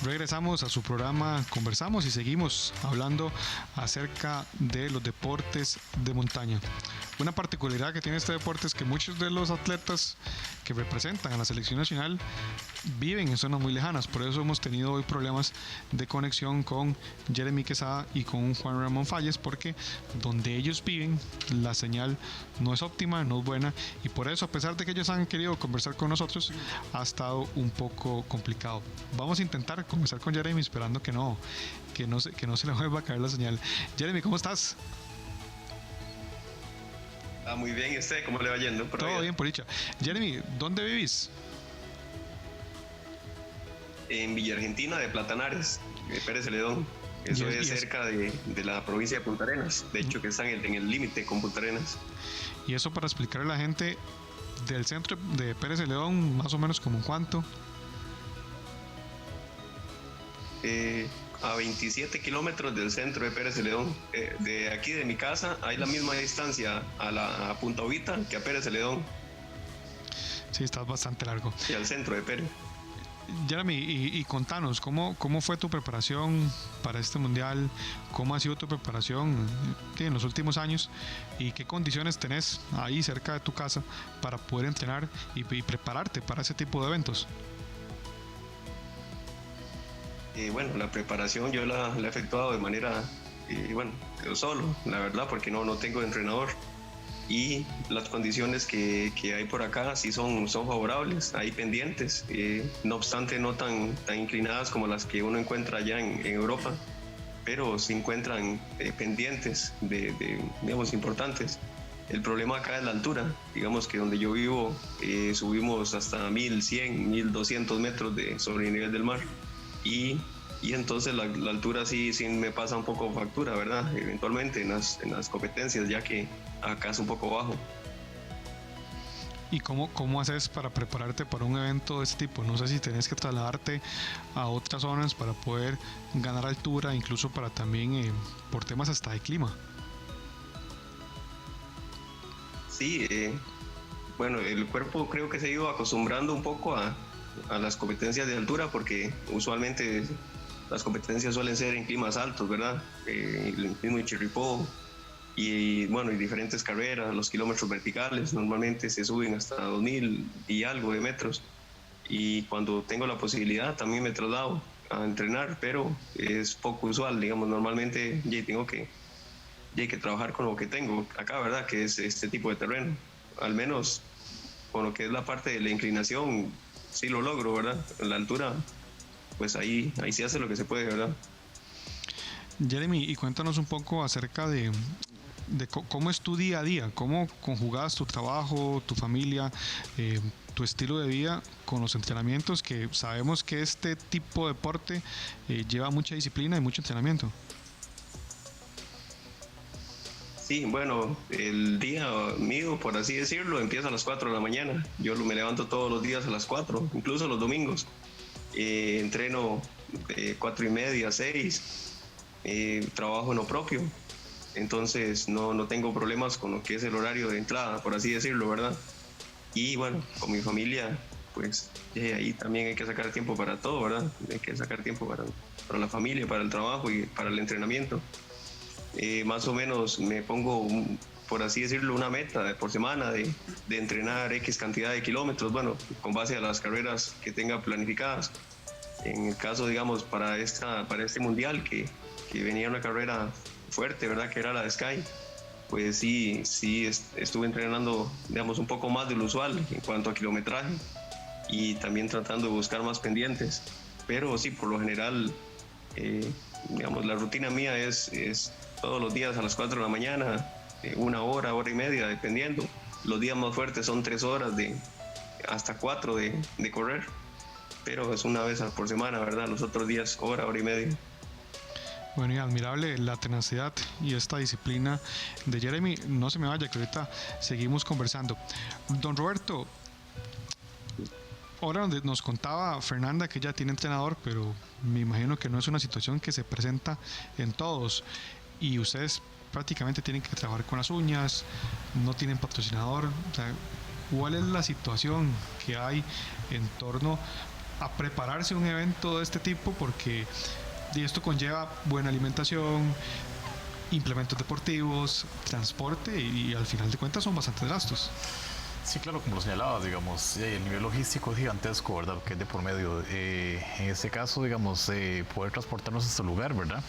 Regresamos a su programa Conversamos y seguimos hablando acerca de los deportes de montaña. Una particularidad que tiene este deporte es que muchos de los atletas que representan a la selección nacional viven en zonas muy lejanas. Por eso hemos tenido hoy problemas de conexión con Jeremy Quesada y con Juan Ramón Falles, porque donde ellos viven la señal no es óptima, no es buena, y por eso, a pesar de que ellos han querido conversar con nosotros, ha estado un poco complicado. Vamos a intentar conversar con Jeremy esperando que no se le vuelva a caer la señal. Jeremy, ¿cómo estás? Muy bien, ¿y usted cómo le va yendo? Todo bien, por dicha. Jeremy, ¿dónde vivís? En Villa Argentina de Platanares, de Pérez Celedón. Eso es cerca de la provincia de Punta Arenas. De hecho, que están en el límite con Punta Arenas. Y eso para explicarle a la gente del centro de Pérez Celedón, más o menos como cuánto. A 27 kilómetros del centro de Pérez Celedón. De aquí de mi casa hay la misma distancia a Punta Ovita que a Pérez Celedón. Sí, está bastante largo. Y al centro de Pérez. Jeremy, y contanos, ¿cómo fue tu preparación para este mundial? ¿Cómo ha sido tu preparación en los últimos años? ¿Y qué condiciones tenés ahí cerca de tu casa para poder entrenar y prepararte para ese tipo de eventos? Bueno, la preparación yo la he efectuado de manera, yo solo, la verdad, porque no tengo entrenador. Y las condiciones que hay por acá sí son favorables, hay pendientes, no obstante no tan inclinadas como las que uno encuentra allá en Europa, pero se encuentran pendientes digamos, importantes. El problema acá es la altura, digamos que donde yo vivo subimos hasta 1100, 1200 metros sobre el nivel del mar. Y entonces la altura sí me pasa un poco factura, ¿verdad? Eventualmente en las competencias, ya que acá es un poco bajo. ¿Y cómo haces para prepararte para un evento de este tipo? No sé si tenés que trasladarte a otras zonas para poder ganar altura, incluso para también por temas hasta de clima. Sí, bueno, el cuerpo creo que se ha ido acostumbrando un poco a las competencias de altura, porque usualmente las competencias suelen ser en climas altos, ¿verdad? El mismo Chirripó y diferentes carreras, los kilómetros verticales normalmente se suben hasta 2000 y algo de metros, y cuando tengo la posibilidad también me traslado a entrenar, pero es poco usual, digamos, normalmente ya tengo que trabajar con lo que tengo acá, ¿verdad? Que es este tipo de terreno, al menos con lo que es la parte de la inclinación. Sí lo logro, ¿verdad? En la altura, pues ahí se hace lo que se puede, ¿verdad? Jeremy, y cuéntanos un poco acerca de cómo es tu día a día, cómo conjugas tu trabajo, tu familia, tu estilo de vida con los entrenamientos, que sabemos que este tipo de deporte lleva mucha disciplina y mucho entrenamiento. Sí, bueno, el día mío, por así decirlo, empieza a las 4 de la mañana. Yo me levanto todos los días a las 4, incluso los domingos. Entreno de 4:30 a 6, trabajo en lo propio. Entonces no tengo problemas con lo que es el horario de entrada, por así decirlo, ¿verdad? Y bueno, con mi familia, pues ahí también hay que sacar tiempo para todo, ¿verdad? Hay que sacar tiempo para la familia, para el trabajo y para el entrenamiento. Más o menos me pongo por así decirlo, una meta por semana de entrenar X cantidad de kilómetros, bueno, con base a las carreras que tenga planificadas. En el caso, digamos, para este mundial, que venía una carrera fuerte, ¿verdad?, que era la de Sky, pues sí estuve entrenando, digamos, un poco más de lo usual en cuanto a kilometraje y también tratando de buscar más pendientes. Pero sí, por lo general, digamos, la rutina mía es todos los días a las 4 de la mañana, 1 hora, hora y media, dependiendo. Los días más fuertes son 3 horas hasta 4 de correr, pero es una vez por semana, ¿verdad? Los otros días, hora y media. Bueno, y admirable la tenacidad y esta disciplina de Jeremy. No se me vaya, que ahorita seguimos conversando. Don Roberto, ahora donde nos contaba Fernanda que ella tiene entrenador, pero me imagino que no es una situación que se presenta en todos, y ustedes prácticamente tienen que trabajar con las uñas, no tienen patrocinador. O sea, ¿cuál es la situación que hay en torno a prepararse un evento de este tipo? Porque esto conlleva buena alimentación, implementos deportivos, transporte, y al final de cuentas son bastantes gastos. Sí, claro, como lo señalabas, digamos, el nivel logístico es gigantesco, ¿verdad?, que es de por medio. En este caso, digamos, poder transportarnos a este lugar, ¿verdad?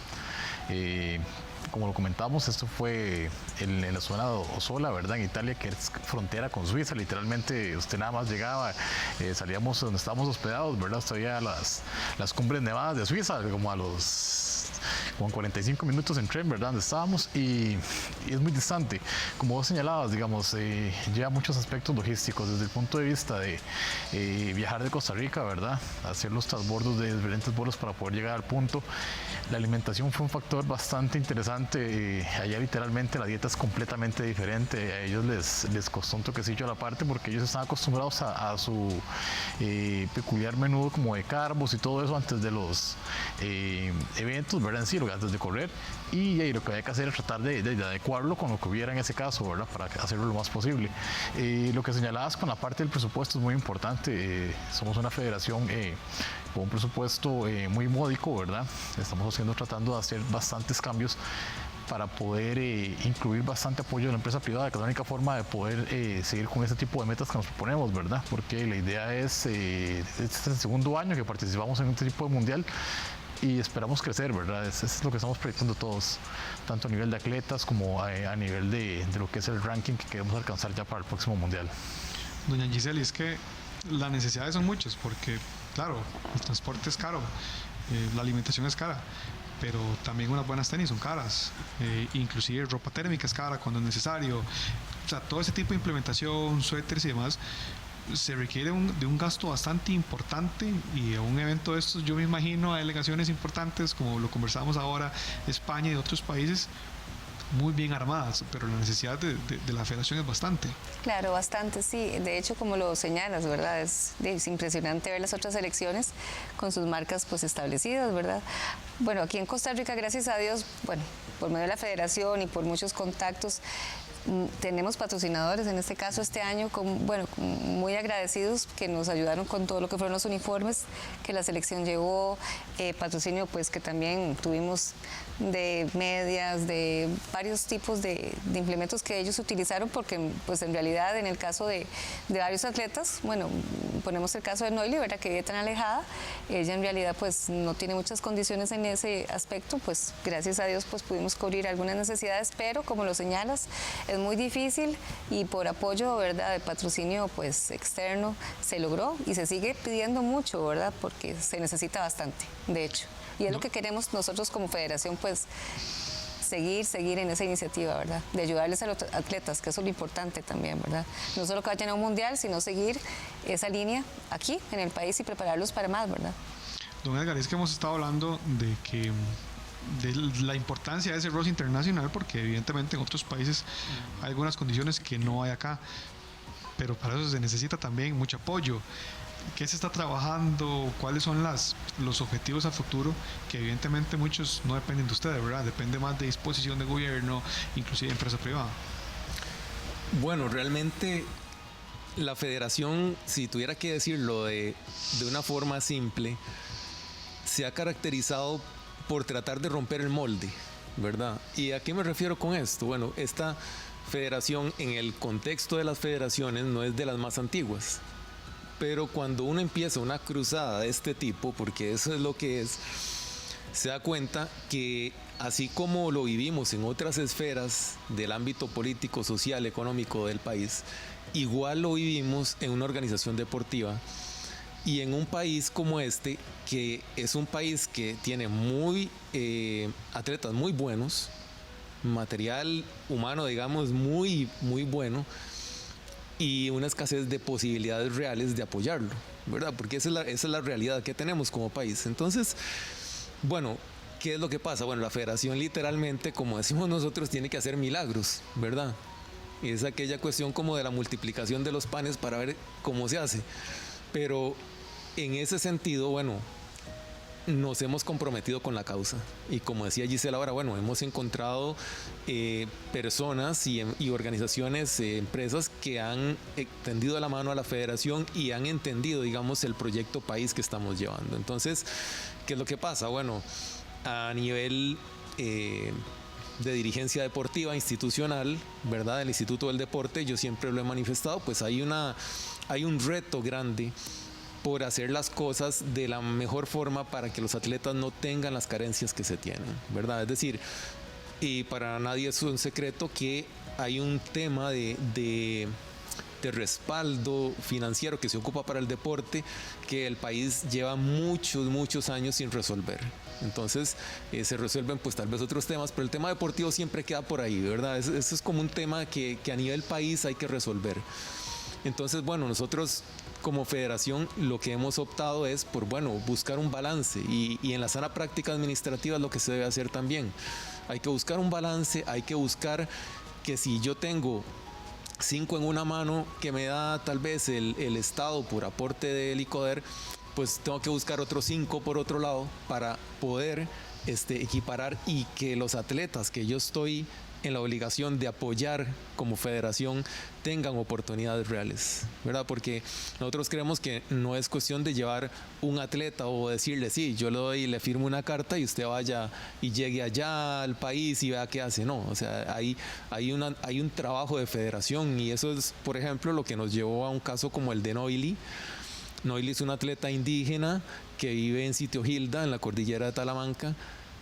Como lo comentamos, esto fue en la zona de Osola, ¿verdad?, en Italia, que es frontera con Suiza. Literalmente usted nada más llegaba, salíamos donde estábamos hospedados, ¿verdad?, hasta había las cumbres nevadas de Suiza, como 45 minutos en tren, ¿verdad?, donde estábamos, y es muy distante. Como vos señalabas, digamos, lleva muchos aspectos logísticos, desde el punto de vista de viajar de Costa Rica, ¿verdad?, hacer los transbordos de diferentes vuelos para poder llegar al punto. La alimentación fue un factor bastante interesante. Allá literalmente la dieta es completamente diferente. A ellos les costó un toquecillo a la parte, porque ellos están acostumbrados a su peculiar menú como de carbos y todo eso antes de los eventos, ¿verdad?, en sí, antes de correr, y lo que había que hacer es tratar de adecuarlo con lo que hubiera en ese caso, ¿verdad?, para hacerlo lo más posible. Lo que señalabas con la parte del presupuesto es muy importante. Somos una federación con un presupuesto muy módico, ¿verdad? Estamos tratando de hacer bastantes cambios para poder incluir bastante apoyo de la empresa privada, que es la única forma de poder seguir con este tipo de metas que nos proponemos, ¿verdad? Porque la idea este es el segundo año que participamos en este tipo de mundial, y esperamos crecer, ¿verdad? Eso es lo que estamos proyectando todos, tanto a nivel de atletas como a nivel de lo que es el ranking que queremos alcanzar ya para el próximo mundial. Doña Giseli, es que las necesidades son muchas, porque claro, el transporte es caro, la alimentación es cara, pero también unas buenas tenis son caras, inclusive ropa térmica es cara cuando es necesario. O sea, todo ese tipo de implementación, suéteres y demás, se requiere de un gasto bastante importante, y a un evento de estos yo me imagino a delegaciones importantes, como lo conversábamos ahora, España y de otros países, muy bien armadas, pero la necesidad de la federación es bastante. Claro, bastante, sí. De hecho, como lo señalas, ¿verdad? Es impresionante ver las otras selecciones con sus marcas pues establecidas, ¿verdad? Bueno, aquí en Costa Rica, gracias a Dios, bueno, por medio de la federación y por muchos contactos, tenemos patrocinadores. En este caso, este año, muy agradecidos, que nos ayudaron con todo lo que fueron los uniformes que la selección llevó, patrocinio pues que también tuvimos de medias, de varios tipos de implementos que ellos utilizaron, porque pues en realidad en el caso de varios atletas, bueno, ponemos el caso de Noily, ¿verdad?, que vive tan alejada, ella en realidad pues no tiene muchas condiciones en ese aspecto, pues gracias a Dios pues pudimos cubrir algunas necesidades, pero como lo señalas, es muy difícil, y por apoyo, ¿verdad?, de patrocinio pues externo se logró, y se sigue pidiendo mucho, ¿verdad?, porque se necesita bastante, de hecho. Y es lo que queremos nosotros como federación, pues seguir en esa iniciativa, ¿verdad?, de ayudarles a los atletas, que eso es lo importante también, ¿verdad? No solo que vayan a un mundial, sino seguir esa línea aquí en el país y prepararlos para más, ¿verdad? Don Edgar, es que hemos estado hablando de la importancia de ese ROS internacional, porque evidentemente en otros países hay algunas condiciones que no hay acá, pero para eso se necesita también mucho apoyo. ¿Qué se está trabajando? ¿Cuáles son los objetivos a futuro? Que evidentemente muchos no dependen de ustedes, ¿verdad? Depende más de disposición de gobierno, inclusive de empresa privada. Bueno, realmente la federación, si tuviera que decirlo de una forma simple, se ha caracterizado por tratar de romper el molde, ¿verdad? ¿Y a qué me refiero con esto? Bueno, esta federación en el contexto de las federaciones no es de las más antiguas. Pero cuando uno empieza una cruzada de este tipo, porque eso es lo que es, se da cuenta que así como lo vivimos en otras esferas del ámbito político, social, económico del país, igual lo vivimos en una organización deportiva y en un país como este, que es un país que tiene atletas muy buenos, material humano, digamos, muy, muy bueno, y una escasez de posibilidades reales de apoyarlo, ¿verdad? Porque esa es la realidad que tenemos como país. Entonces, bueno, ¿qué es lo que pasa? Bueno, la federación literalmente, como decimos nosotros, tiene que hacer milagros, ¿verdad? Y es aquella cuestión como de la multiplicación de los panes para ver cómo se hace. Pero en ese sentido, bueno, nos hemos comprometido con la causa. Y como decía Gisela ahora, bueno, hemos encontrado personas y organizaciones, empresas que han tendido la mano a la federación y han entendido, digamos, el proyecto país que estamos llevando. Entonces, ¿qué es lo que pasa? Bueno, a nivel de dirigencia deportiva institucional, ¿verdad? El Instituto del Deporte, yo siempre lo he manifestado, pues hay un reto grande por hacer las cosas de la mejor forma para que los atletas no tengan las carencias que se tienen, ¿verdad? Es decir, y para nadie es un secreto que hay un tema de respaldo financiero que se ocupa para el deporte que el país lleva muchos años sin resolver. Entonces se resuelven pues tal vez otros temas, pero el tema deportivo siempre queda por ahí, ¿verdad? Eso es como un tema que a nivel país hay que resolver. Entonces, bueno, nosotros como federación lo que hemos optado es por, bueno, buscar un balance y en la sana práctica administrativa es lo que se debe hacer también. Hay que buscar un balance, hay que buscar que si yo tengo 5 en una mano que me da tal vez el Estado por aporte del ICODER, pues tengo que buscar otros 5 por otro lado para poder equiparar y que los atletas que yo estoy en la obligación de apoyar como federación tengan oportunidades reales, ¿verdad? Porque nosotros creemos que no es cuestión de llevar un atleta o decirle, sí, yo le doy, le firmo una carta y usted vaya y llegue allá al país y vea qué hace. No, o sea, hay un trabajo de federación y eso es, por ejemplo, lo que nos llevó a un caso como el de Noily. Noily es un atleta indígena que vive en Sitio Gilda, en la cordillera de Talamanca,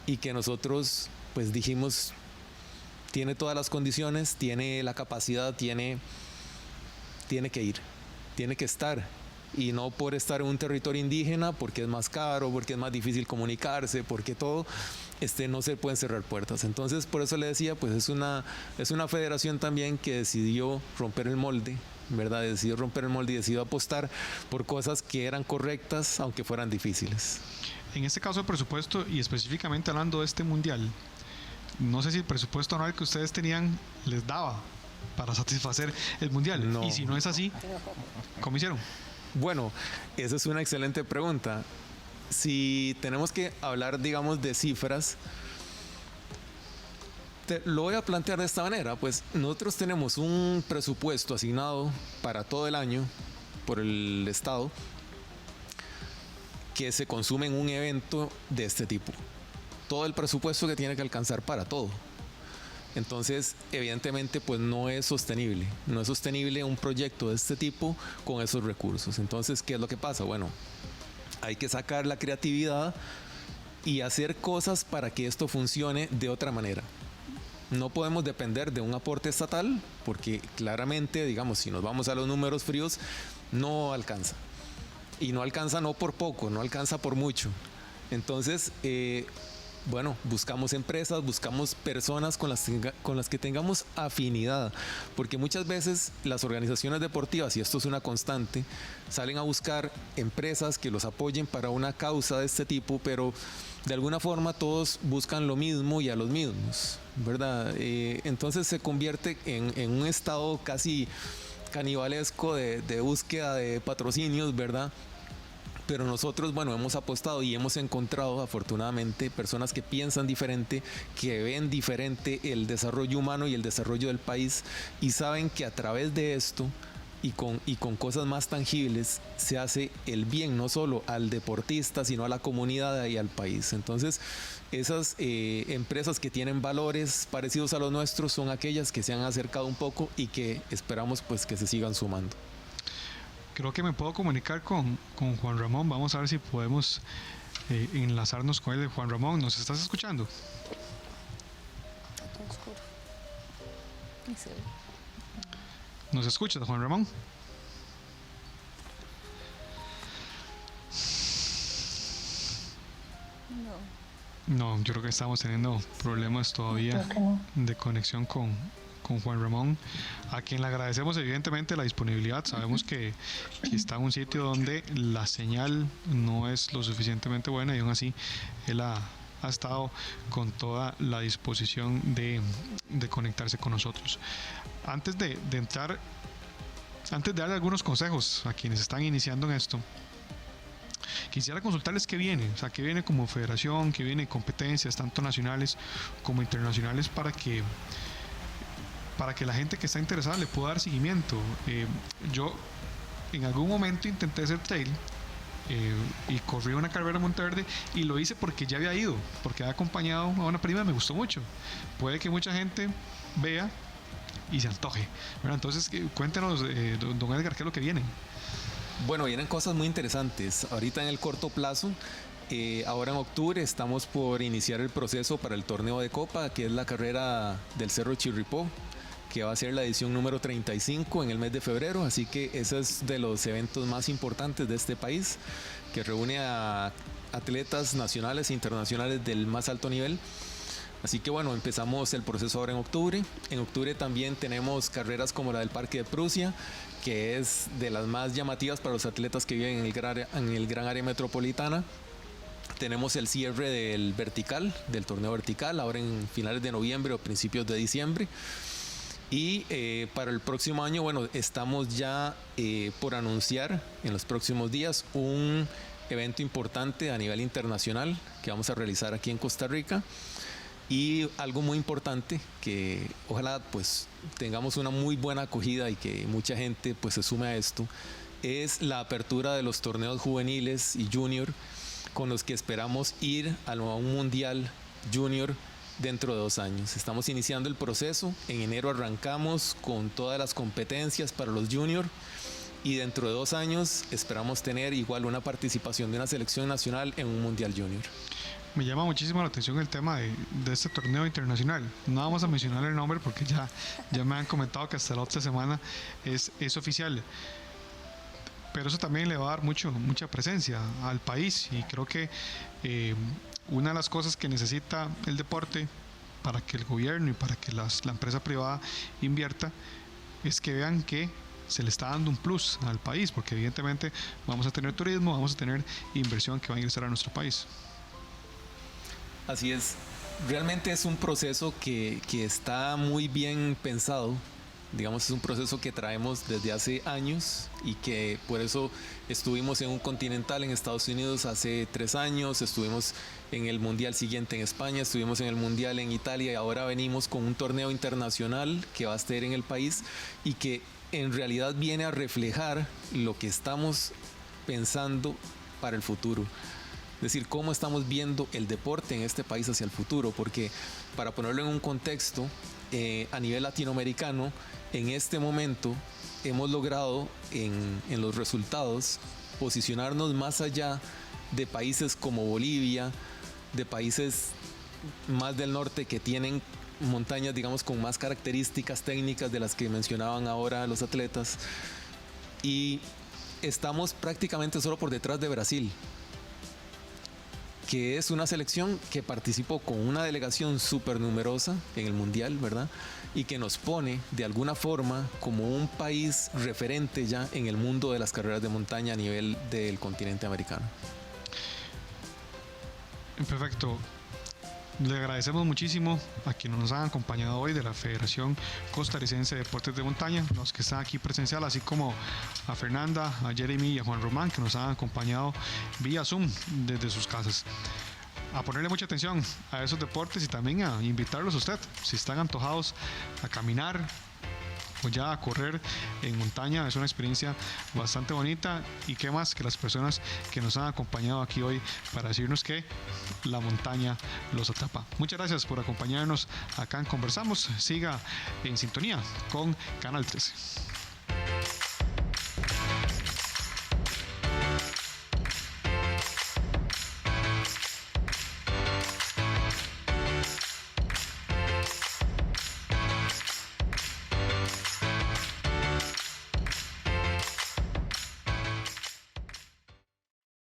y que nosotros pues dijimos, tiene todas las condiciones, tiene la capacidad, tiene que ir, tiene que estar. Y no por estar en un territorio indígena, porque es más caro, porque es más difícil comunicarse, porque todo, no se pueden cerrar puertas. Entonces, por eso le decía, pues es una federación también que decidió romper el molde, ¿verdad? Decidió romper el molde y decidió apostar por cosas que eran correctas, aunque fueran difíciles. En este caso de presupuesto, y específicamente hablando de este mundial, no sé si el presupuesto anual que ustedes tenían les daba para satisfacer el mundial. No. Y si no es así, ¿cómo hicieron? Bueno, esa es una excelente pregunta. Si tenemos que hablar, digamos, de cifras, lo voy a plantear de esta manera. Pues nosotros tenemos un presupuesto asignado para todo el año por el Estado que se consume en un evento de este tipo. Todo el presupuesto que tiene que alcanzar para todo. Entonces, evidentemente, pues no es sostenible. No es sostenible un proyecto de este tipo con esos recursos. Entonces, ¿qué es lo que pasa? Bueno, hay que sacar la creatividad y hacer cosas para que esto funcione de otra manera. No podemos depender de un aporte estatal porque claramente, digamos, si nos vamos a los números fríos, no alcanza. Y no alcanza no por poco, no alcanza por mucho. Entonces, bueno, buscamos empresas, buscamos personas con las que tengamos afinidad, porque muchas veces las organizaciones deportivas, y esto es una constante, salen a buscar empresas que los apoyen para una causa de este tipo, pero de alguna forma todos buscan lo mismo y a los mismos, ¿verdad? Entonces se convierte en un estado casi canibalesco de búsqueda de patrocinios, ¿verdad? Pero nosotros, bueno, hemos apostado y hemos encontrado afortunadamente personas que piensan diferente, que ven diferente el desarrollo humano y el desarrollo del país y saben que a través de esto y con cosas más tangibles se hace el bien no solo al deportista, sino a la comunidad y al país. Entonces, esas empresas que tienen valores parecidos a los nuestros son aquellas que se han acercado un poco y que esperamos pues que se sigan sumando. Creo que me puedo comunicar con Juan Ramón. Vamos a ver si podemos enlazarnos con él. Juan Ramón, ¿nos estás escuchando? ¿Nos escuchas, Juan Ramón? No, yo creo que estamos teniendo problemas todavía de conexión con Juan Ramón, a quien le agradecemos evidentemente la disponibilidad. Sabemos que está en un sitio donde la señal no es lo suficientemente buena y aún así él ha estado con toda la disposición de conectarse con nosotros. Antes de darle algunos consejos a quienes están iniciando en esto, quisiera consultarles qué viene, o sea, qué viene como federación, qué viene competencias tanto nacionales como internacionales para que la gente que está interesada le pueda dar seguimiento. Yo en algún momento intenté hacer trail y corrí una carrera en Monteverde y lo hice porque ya había ido, porque había acompañado a una prima y me gustó mucho. Puede que mucha gente vea y se antoje, ¿verdad? Entonces cuéntenos, don Edgar, ¿qué es lo que viene? Bueno, vienen cosas muy interesantes. Ahorita en el corto plazo, ahora en octubre estamos por iniciar el proceso para el torneo de Copa, que es la carrera del Cerro Chirripó, que va a ser la edición número 35 en el mes de febrero, así que ese es de los eventos más importantes de este país, que reúne a atletas nacionales e internacionales del más alto nivel. Así que bueno, empezamos el proceso ahora en octubre. En octubre también tenemos carreras como la del Parque de Prusia, que es de las más llamativas para los atletas que viven en el gran área metropolitana. Tenemos el cierre del vertical, del torneo vertical, ahora en finales de noviembre o principios de diciembre. Y para el próximo año, bueno, estamos ya por anunciar en los próximos días un evento importante a nivel internacional que vamos a realizar aquí en Costa Rica. Y algo muy importante que ojalá pues tengamos una muy buena acogida y que mucha gente pues se sume a esto, es la apertura de los torneos juveniles y junior, con los que esperamos ir a un mundial junior dentro de 2 años. Estamos iniciando el proceso, en enero arrancamos con todas las competencias para los junior y dentro de 2 años esperamos tener igual una participación de una selección nacional en un mundial junior. Me llama muchísimo la atención el tema de este torneo internacional. No vamos a mencionar el nombre porque ya me han comentado que hasta la otra semana es oficial. Pero eso también le va a dar mucha presencia al país y creo que una de las cosas que necesita el deporte para que el gobierno y para que la empresa privada invierta es que vean que se le está dando un plus al país, porque evidentemente vamos a tener turismo, vamos a tener inversión que va a ingresar a nuestro país. Así es, realmente es un proceso que está muy bien pensado. Digamos, es un proceso que traemos desde hace años y que por eso estuvimos en un continental en Estados Unidos hace 3 años, estuvimos en el mundial siguiente en España, estuvimos en el mundial en Italia y ahora venimos con un torneo internacional que va a estar en el país y que en realidad viene a reflejar lo que estamos pensando para el futuro. Es decir, cómo estamos viendo el deporte en este país hacia el futuro, porque para ponerlo en un contexto, a nivel latinoamericano, en este momento hemos logrado en los resultados posicionarnos más allá de países como Bolivia, de países más del norte que tienen montañas, digamos, con más características técnicas de las que mencionaban ahora los atletas, y estamos prácticamente solo por detrás de Brasil, que es una selección que participó con una delegación súper numerosa en el mundial, ¿verdad? Y que nos pone de alguna forma como un país referente ya en el mundo de las carreras de montaña a nivel del continente americano. Perfecto. Le agradecemos muchísimo a quienes nos han acompañado hoy de la Federación Costarricense de Deportes de Montaña, los que están aquí presencial, así como a Fernanda, a Jeremy y a Juan Román, que nos han acompañado vía Zoom desde sus casas. A ponerle mucha atención a esos deportes y también a invitarlos a usted, si están antojados a caminar, o ya a correr en montaña. Es una experiencia bastante bonita, y qué más que las personas que nos han acompañado aquí hoy para decirnos que la montaña los atrapa. Muchas gracias por acompañarnos acá en Conversamos. Siga en sintonía con Canal 13.